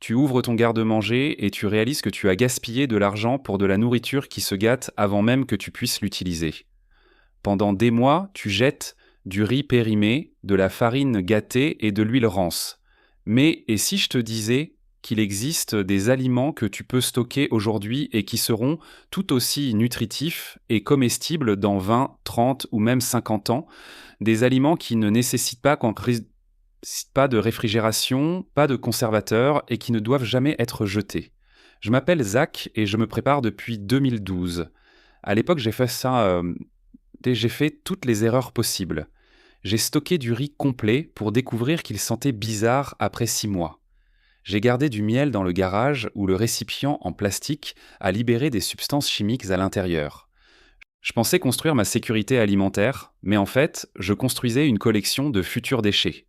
tu ouvres ton garde-manger et tu réalises que tu as gaspillé de l'argent pour de la nourriture qui se gâte avant même que tu puisses l'utiliser. Pendant des mois, tu jettes du riz périmé, de la farine gâtée et de l'huile rance. Mais et si je te disais qu'il existe des aliments que tu peux stocker aujourd'hui et qui seront tout aussi nutritifs et comestibles dans 20, 30 ou même 50 ans, des aliments qui ne nécessitent pas de réfrigération, pas de conservateur et qui ne doivent jamais être jetés. Je m'appelle Zach et je me prépare depuis 2012. À l'époque, j'ai fait toutes les erreurs possibles. J'ai stocké du riz complet pour découvrir qu'il sentait bizarre après 6 mois. J'ai gardé du miel dans le garage où le récipient en plastique a libéré des substances chimiques à l'intérieur. Je pensais construire ma sécurité alimentaire, mais en fait, je construisais une collection de futurs déchets.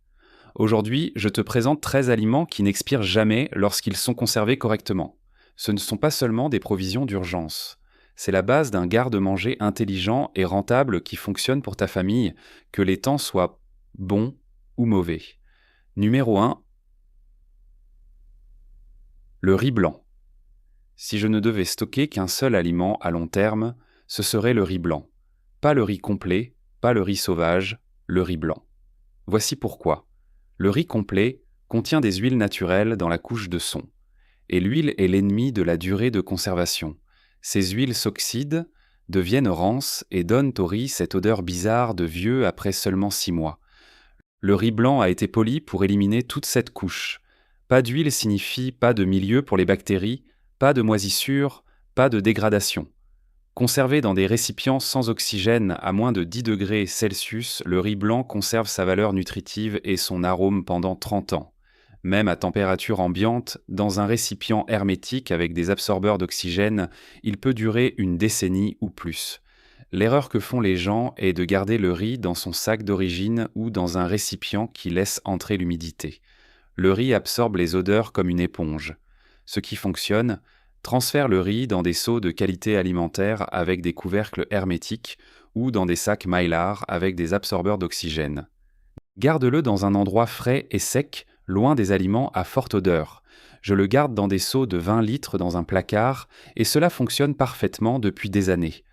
Aujourd'hui, je te présente 13 aliments qui n'expirent jamais lorsqu'ils sont conservés correctement. Ce ne sont pas seulement des provisions d'urgence. C'est la base d'un garde-manger intelligent et rentable qui fonctionne pour ta famille, que les temps soient bons ou mauvais. Numéro 1. Le riz blanc. Si je ne devais stocker qu'un seul aliment à long terme, ce serait le riz blanc. Pas le riz complet, pas le riz sauvage, le riz blanc. Voici pourquoi. Le riz complet contient des huiles naturelles dans la couche de son. Et l'huile est l'ennemi de la durée de conservation. Ces huiles s'oxydent, deviennent rances et donnent au riz cette odeur bizarre de vieux après seulement 6 mois. Le riz blanc a été poli pour éliminer toute cette couche. Pas d'huile signifie pas de milieu pour les bactéries, pas de moisissure, pas de dégradation. Conservé dans des récipients sans oxygène à moins de 10 degrés Celsius, le riz blanc conserve sa valeur nutritive et son arôme pendant 30 ans. Même à température ambiante, dans un récipient hermétique avec des absorbeurs d'oxygène, il peut durer une décennie ou plus. L'erreur que font les gens est de garder le riz dans son sac d'origine ou dans un récipient qui laisse entrer l'humidité. Le riz absorbe les odeurs comme une éponge. Ce qui fonctionne, transfère le riz dans des seaux de qualité alimentaire avec des couvercles hermétiques ou dans des sacs Mylar avec des absorbeurs d'oxygène. Garde-le dans un endroit frais et sec, loin des aliments à forte odeur. Je le garde dans des seaux de 20 litres dans un placard et cela fonctionne parfaitement depuis des années.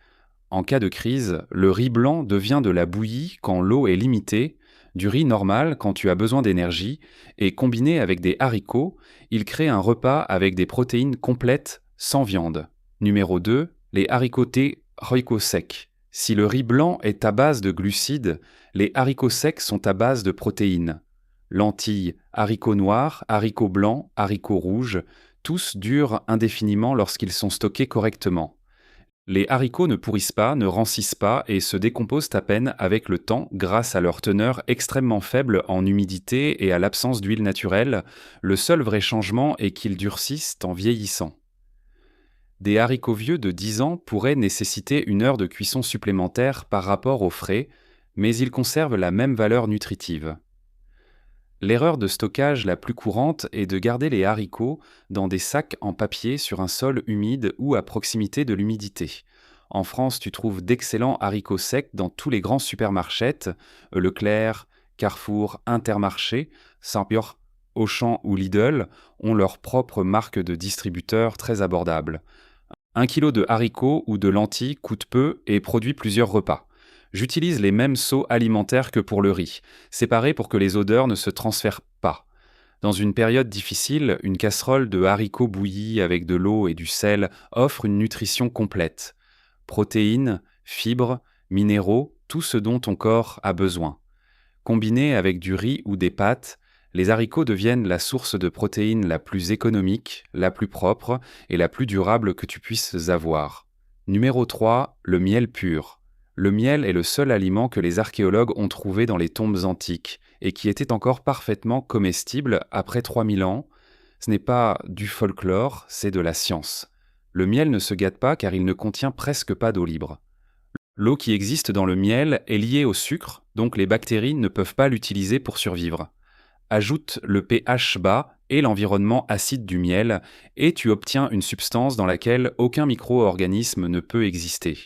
En cas de crise, le riz blanc devient de la bouillie quand l'eau est limitée, du riz normal quand tu as besoin d'énergie, et combiné avec des haricots, il crée un repas avec des protéines complètes sans viande. Numéro 2, les haricots secs. Si le riz blanc est à base de glucides, les haricots secs sont à base de protéines. Lentilles, haricots noirs, haricots blancs, haricots rouges, tous durent indéfiniment lorsqu'ils sont stockés correctement. Les haricots ne pourrissent pas, ne rancissent pas et se décomposent à peine avec le temps grâce à leur teneur extrêmement faible en humidité et à l'absence d'huile naturelle. Le seul vrai changement est qu'ils durcissent en vieillissant. Des haricots vieux de 10 ans pourraient nécessiter 1 heure de cuisson supplémentaire par rapport aux frais, mais ils conservent la même valeur nutritive. L'erreur de stockage la plus courante est de garder les haricots dans des sacs en papier sur un sol humide ou à proximité de l'humidité. En France, tu trouves d'excellents haricots secs dans tous les grands supermarchés, Leclerc, Carrefour, Intermarché, Saint-Pierre, Auchan ou Lidl ont leur propre marque de distributeurs très abordable. 1 kilo de haricots ou de lentilles coûte peu et produit plusieurs repas. J'utilise les mêmes seaux alimentaires que pour le riz, séparés pour que les odeurs ne se transfèrent pas. Dans une période difficile, une casserole de haricots bouillis avec de l'eau et du sel offre une nutrition complète. Protéines, fibres, minéraux, tout ce dont ton corps a besoin. Combinés avec du riz ou des pâtes, les haricots deviennent la source de protéines la plus économique, la plus propre et la plus durable que tu puisses avoir. Numéro 3, le miel pur. Le miel est le seul aliment que les archéologues ont trouvé dans les tombes antiques et qui était encore parfaitement comestible après 3000 ans. Ce n'est pas du folklore, c'est de la science. Le miel ne se gâte pas car il ne contient presque pas d'eau libre. L'eau qui existe dans le miel est liée au sucre, donc les bactéries ne peuvent pas l'utiliser pour survivre. Ajoute le pH bas et l'environnement acide du miel et tu obtiens une substance dans laquelle aucun micro-organisme ne peut exister.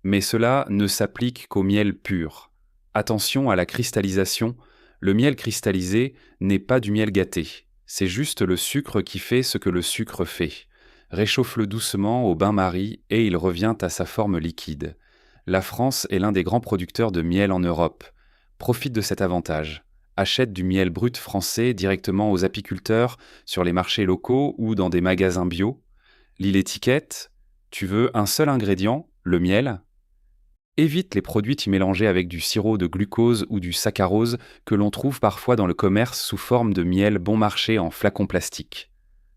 Mais cela ne s'applique qu'au miel pur. Attention à la cristallisation, le miel cristallisé n'est pas du miel gâté. C'est juste le sucre qui fait ce que le sucre fait. Réchauffe-le doucement au bain-marie et il revient à sa forme liquide. La France est l'un des grands producteurs de miel en Europe. Profite de cet avantage. Achète du miel brut français directement aux apiculteurs, sur les marchés locaux ou dans des magasins bio. Lis l'étiquette. Tu veux un seul ingrédient, le miel. Évite les produits y mélangés avec du sirop de glucose ou du saccharose que l'on trouve parfois dans le commerce sous forme de miel bon marché en flacon plastique.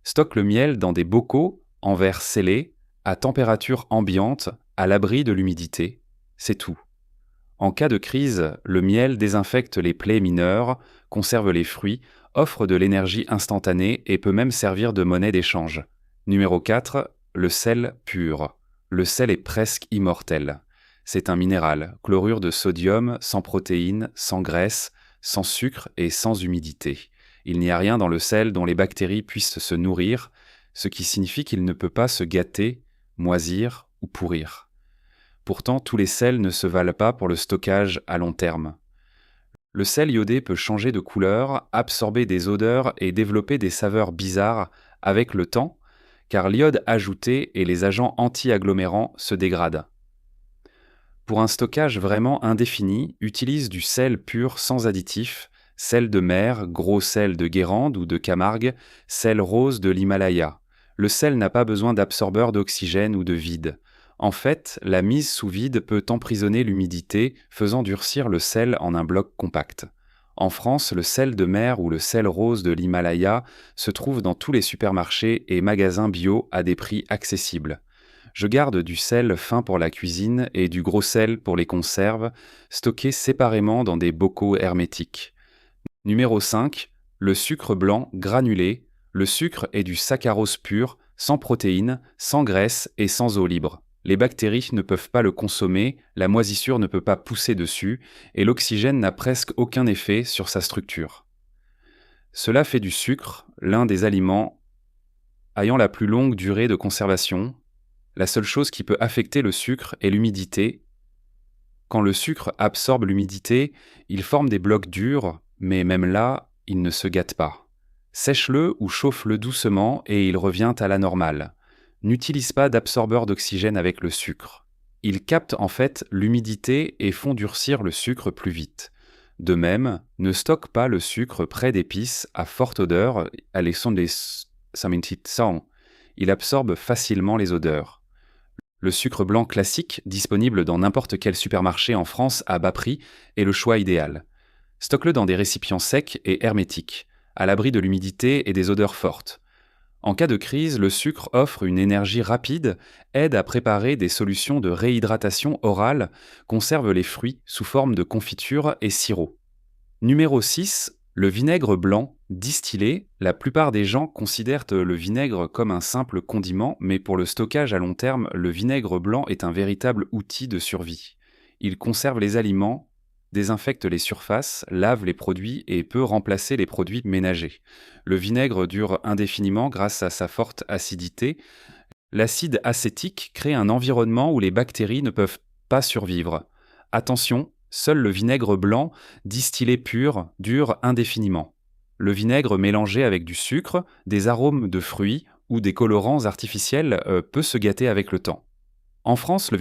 Stocke le miel dans des bocaux, en verre scellé, à température ambiante, à l'abri de l'humidité. C'est tout. En cas de crise, le miel désinfecte les plaies mineures, conserve les fruits, offre de l'énergie instantanée et peut même servir de monnaie d'échange. Numéro 4. Le sel pur. Le sel est presque immortel. C'est un minéral, chlorure de sodium, sans protéines, sans graisse, sans sucre et sans humidité. Il n'y a rien dans le sel dont les bactéries puissent se nourrir, ce qui signifie qu'il ne peut pas se gâter, moisir ou pourrir. Pourtant, tous les sels ne se valent pas pour le stockage à long terme. Le sel iodé peut changer de couleur, absorber des odeurs et développer des saveurs bizarres avec le temps, car l'iode ajouté et les agents anti-agglomérants se dégradent. Pour un stockage vraiment indéfini, utilise du sel pur sans additifs, sel de mer, gros sel de Guérande ou de Camargue, sel rose de l'Himalaya. Le sel n'a pas besoin d'absorbeur d'oxygène ou de vide. En fait, la mise sous vide peut emprisonner l'humidité, faisant durcir le sel en un bloc compact. En France, le sel de mer ou le sel rose de l'Himalaya se trouve dans tous les supermarchés et magasins bio à des prix accessibles. Je garde du sel fin pour la cuisine et du gros sel pour les conserves, stockés séparément dans des bocaux hermétiques. Numéro 5. Le sucre blanc granulé. Le sucre est du saccharose pur, sans protéines, sans graisse et sans eau libre. Les bactéries ne peuvent pas le consommer, la moisissure ne peut pas pousser dessus, et l'oxygène n'a presque aucun effet sur sa structure. Cela fait du sucre l'un des aliments ayant la plus longue durée de conservation. La seule chose qui peut affecter le sucre est l'humidité. Quand le sucre absorbe l'humidité, il forme des blocs durs, mais même là, il ne se gâte pas. Sèche-le ou chauffe-le doucement et il revient à la normale. N'utilise pas d'absorbeur d'oxygène avec le sucre. Ils captent en fait l'humidité et font durcir le sucre plus vite. De même, ne stocke pas le sucre près d'épices à forte odeur, il absorbe facilement les odeurs. Le sucre blanc classique, disponible dans n'importe quel supermarché en France à bas prix, est le choix idéal. Stocke-le dans des récipients secs et hermétiques, à l'abri de l'humidité et des odeurs fortes. En cas de crise, le sucre offre une énergie rapide, aide à préparer des solutions de réhydratation orale, conserve les fruits sous forme de confiture et sirop. Numéro 6. Le vinaigre blanc distillé. La plupart des gens considèrent le vinaigre comme un simple condiment, mais pour le stockage à long terme, le vinaigre blanc est un véritable outil de survie. Il conserve les aliments, désinfecte les surfaces, lave les produits et peut remplacer les produits ménagers. Le vinaigre dure indéfiniment grâce à sa forte acidité. L'acide acétique crée un environnement où les bactéries ne peuvent pas survivre. Attention, seul le vinaigre blanc, distillé pur, dure indéfiniment. Le vinaigre mélangé avec du sucre, des arômes de fruits ou des colorants artificiels peut se gâter avec le temps. En France, le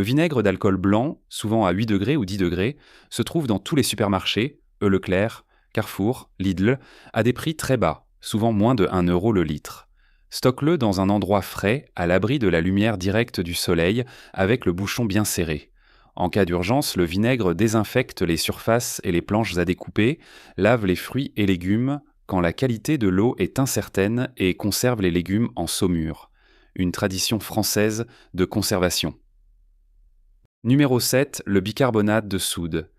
vinaigre d'alcool blanc, souvent à 8 degrés ou 10 degrés, se trouve dans tous les supermarchés, Leclerc, Carrefour, Lidl, à des prix très bas, souvent moins de 1 euro le litre. Stocke-le dans un endroit frais, à l'abri de la lumière directe du soleil, avec le bouchon bien serré. En cas d'urgence, le vinaigre désinfecte les surfaces et les planches à découper, lave les fruits et légumes quand la qualité de l'eau est incertaine et conserve les légumes en saumure. Une tradition française de conservation. Numéro 7. Le bicarbonate de soude.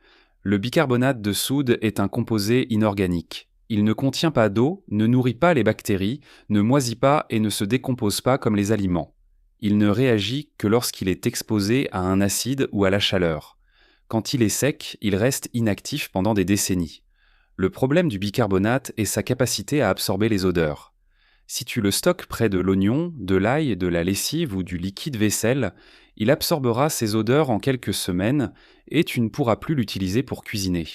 Le bicarbonate de soude est un composé inorganique. Il ne contient pas d'eau, ne nourrit pas les bactéries, ne moisit pas et ne se décompose pas comme les aliments. Il ne réagit que lorsqu'il est exposé à un acide ou à la chaleur. Quand il est sec, il reste inactif pendant des décennies. Le problème du bicarbonate est sa capacité à absorber les odeurs. Si tu le stockes près de l'oignon, de l'ail, de la lessive ou du liquide vaisselle, il absorbera ces odeurs en quelques semaines et tu ne pourras plus l'utiliser pour cuisiner.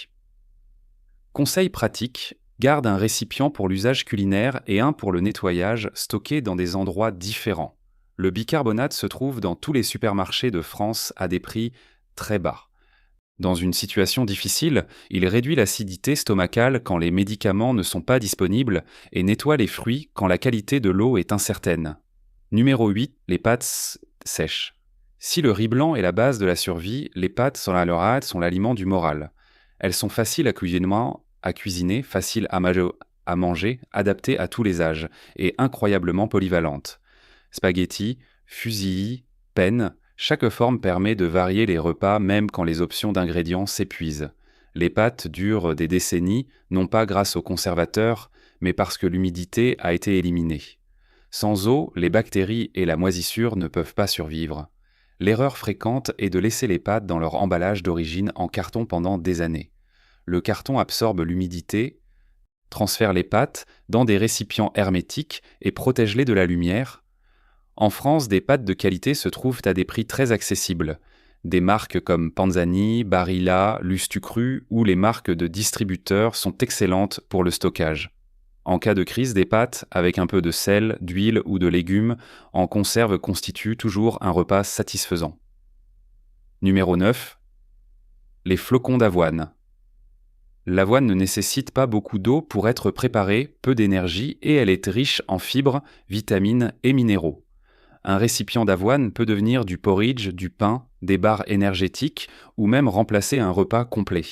Conseil pratique, garde un récipient pour l'usage culinaire et un pour le nettoyage, stockés dans des endroits différents. Le bicarbonate se trouve dans tous les supermarchés de France à des prix très bas. Dans une situation difficile, il réduit l'acidité stomacale quand les médicaments ne sont pas disponibles et nettoie les fruits quand la qualité de l'eau est incertaine. Numéro 8. Les pâtes sèches. Si le riz blanc est la base de la survie, les pâtes sans la leurrade sont l'aliment du moral. Elles sont faciles à cuisiner, faciles à manger, adaptées à tous les âges et incroyablement polyvalentes. Spaghettis, fusilli, penne, chaque forme permet de varier les repas même quand les options d'ingrédients s'épuisent. Les pâtes durent des décennies, non pas grâce aux conservateurs, mais parce que l'humidité a été éliminée. Sans eau, les bactéries et la moisissure ne peuvent pas survivre. L'erreur fréquente est de laisser les pâtes dans leur emballage d'origine en carton pendant des années. Le carton absorbe l'humidité, transfère les pâtes dans des récipients hermétiques et protège-les de la lumière. En France, des pâtes de qualité se trouvent à des prix très accessibles. Des marques comme Panzani, Barilla, Lustucru ou les marques de distributeurs sont excellentes pour le stockage. En cas de crise des pâtes, avec un peu de sel, d'huile ou de légumes, en conserve constitue toujours un repas satisfaisant. Numéro 9. Les flocons d'avoine. L'avoine ne nécessite pas beaucoup d'eau pour être préparée, peu d'énergie et elle est riche en fibres, vitamines et minéraux. Un récipient d'avoine peut devenir du porridge, du pain, des barres énergétiques ou même remplacer un repas complet.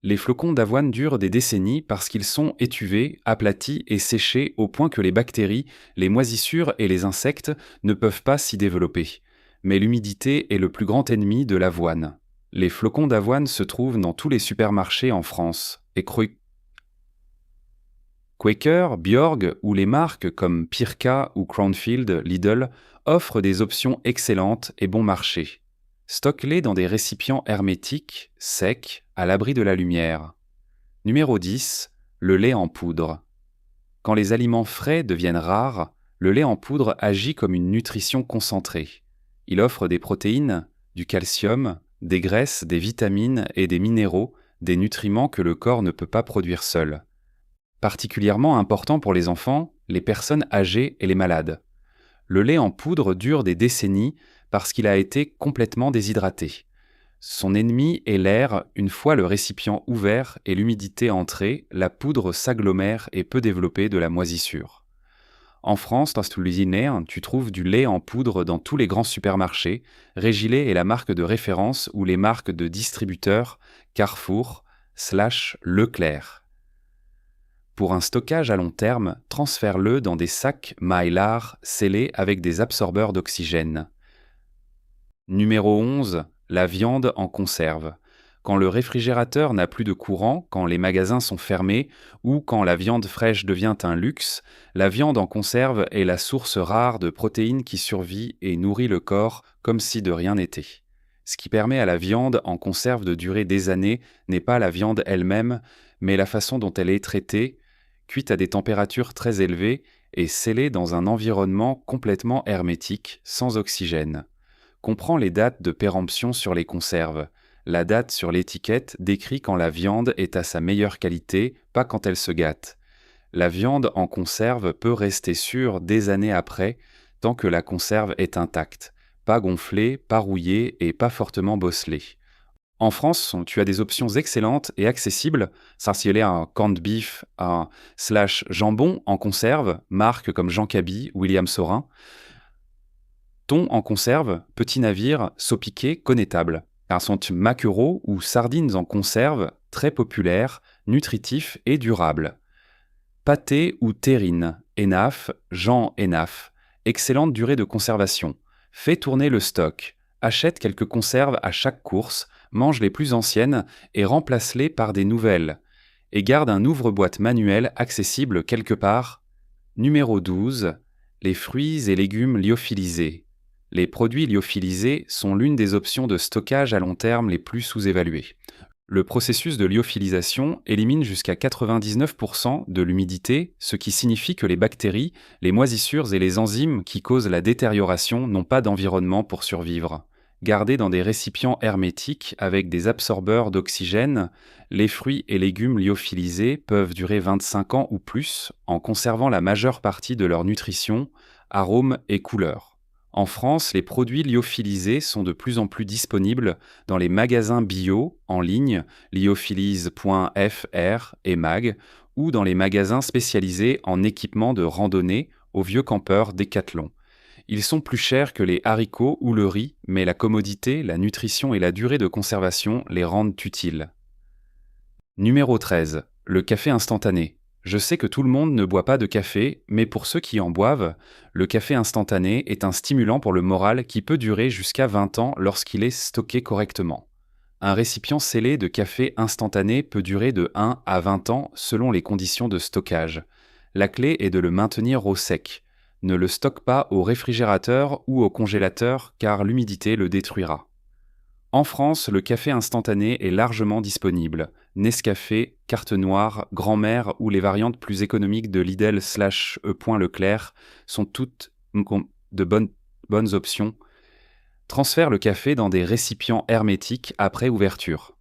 Les flocons d'avoine durent des décennies parce qu'ils sont étuvés, aplatis et séchés au point que les bactéries, les moisissures et les insectes ne peuvent pas s'y développer. Mais l'humidité est le plus grand ennemi de l'avoine. Les flocons d'avoine se trouvent dans tous les supermarchés en France et Quaker, Bjorg ou les marques comme Pirka ou Crownfield, Lidl offrent des options excellentes et bon marché. Stocke-les dans des récipients hermétiques, secs, à l'abri de la lumière. Numéro 10. Le lait en poudre. Quand les aliments frais deviennent rares, le lait en poudre agit comme une nutrition concentrée. Il offre des protéines, du calcium, des graisses, des vitamines et des minéraux, des nutriments que le corps ne peut pas produire seul. Particulièrement important pour les enfants, les personnes âgées et les malades. Le lait en poudre dure des décennies parce qu'il a été complètement déshydraté. Son ennemi est l'air. Une fois le récipient ouvert et l'humidité entrée, la poudre s'agglomère et peut développer de la moisissure. En France, tu trouves du lait en poudre dans tous les grands supermarchés. Régilait est la marque de référence ou les marques de distributeurs Carrefour / Leclerc. Pour un stockage à long terme, transfère-le dans des sacs Mylar scellés avec des absorbeurs d'oxygène. Numéro 11. La viande en conserve. Quand le réfrigérateur n'a plus de courant, quand les magasins sont fermés ou quand la viande fraîche devient un luxe, la viande en conserve est la source rare de protéines qui survit et nourrit le corps comme si de rien n'était. Ce qui permet à la viande en conserve de durer des années n'est pas la viande elle-même, mais la façon dont elle est traitée, cuite à des températures très élevées et scellée dans un environnement complètement hermétique, sans oxygène. Comprends les dates de péremption sur les conserves. La date sur l'étiquette décrit quand la viande est à sa meilleure qualité, pas quand elle se gâte. La viande en conserve peut rester sûre des années après, tant que la conserve est intacte, pas gonflée, pas rouillée et pas fortement bosselée. En France, tu as des options excellentes et accessibles. Sarcielé un corned beef, un / jambon en conserve, marques comme Jean Cabi, William Saurin. Thon en conserve, petit navire, saupiqué, connétable. Car sont maquereaux ou sardines en conserve, très populaires, nutritifs et durables. Pâté ou terrine, Enaf, Jean Enaf. Excellente durée de conservation. Fais tourner le stock. Achète quelques conserves à chaque course, mange les plus anciennes et remplace-les par des nouvelles. Et garde un ouvre-boîte manuel accessible quelque part. Numéro 12. Les fruits et légumes lyophilisés. Les produits lyophilisés sont l'une des options de stockage à long terme les plus sous-évaluées. Le processus de lyophilisation élimine jusqu'à 99% de l'humidité, ce qui signifie que les bactéries, les moisissures et les enzymes qui causent la détérioration n'ont pas d'environnement pour survivre. Gardés dans des récipients hermétiques avec des absorbeurs d'oxygène, les fruits et légumes lyophilisés peuvent durer 25 ans ou plus en conservant la majeure partie de leur nutrition, arômes et couleurs. En France, les produits lyophilisés sont de plus en plus disponibles dans les magasins bio en ligne lyophilise.fr et mag ou dans les magasins spécialisés en équipements de randonnée au Vieux Campeur Décathlon. Ils sont plus chers que les haricots ou le riz, mais la commodité, la nutrition et la durée de conservation les rendent utiles. Numéro 13. Le café instantané. Je sais que tout le monde ne boit pas de café, mais pour ceux qui en boivent, le café instantané est un stimulant pour le moral qui peut durer jusqu'à 20 ans lorsqu'il est stocké correctement. Un récipient scellé de café instantané peut durer de 1 à 20 ans selon les conditions de stockage. La clé est de le maintenir au sec. Ne le stocke pas au réfrigérateur ou au congélateur car l'humidité le détruira. En France, le café instantané est largement disponible. Nescafé, Carte Noire, Grand-Mère ou les variantes plus économiques de Lidl/E. Leclerc sont toutes de bonnes options. Transfère le café dans des récipients hermétiques après ouverture.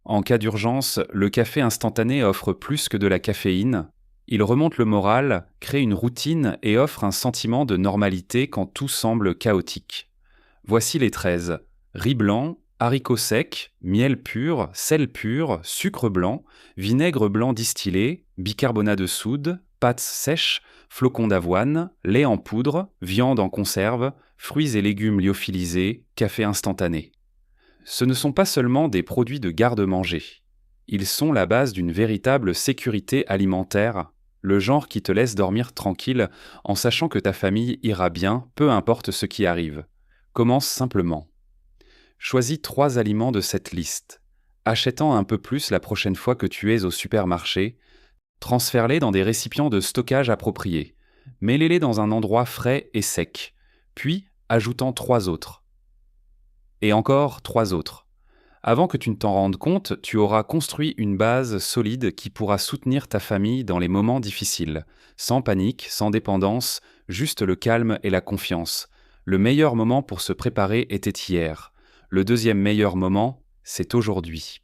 En cas d'urgence, le café instantané offre plus que de la caféine. Il remonte le moral, crée une routine et offre un sentiment de normalité quand tout semble chaotique. Voici les 13. Riz blanc, haricots secs, miel pur, sel pur, sucre blanc, vinaigre blanc distillé, bicarbonate de soude, pâtes sèches, flocons d'avoine, lait en poudre, viande en conserve, fruits et légumes lyophilisés, café instantané. Ce ne sont pas seulement des produits de garde-manger. Ils sont la base d'une véritable sécurité alimentaire, le genre qui te laisse dormir tranquille en sachant que ta famille ira bien, peu importe ce qui arrive. Commence simplement. Choisis 3 aliments de cette liste. Achète-en un peu plus la prochaine fois que tu es au supermarché. Transfère-les dans des récipients de stockage appropriés. Mets-les dans un endroit frais et sec. Puis, ajoute-en 3 autres. Et encore 3 autres. Avant que tu ne t'en rendes compte, tu auras construit une base solide qui pourra soutenir ta famille dans les moments difficiles. Sans panique, sans dépendance, juste le calme et la confiance. Le meilleur moment pour se préparer était hier. Le deuxième meilleur moment, c'est aujourd'hui.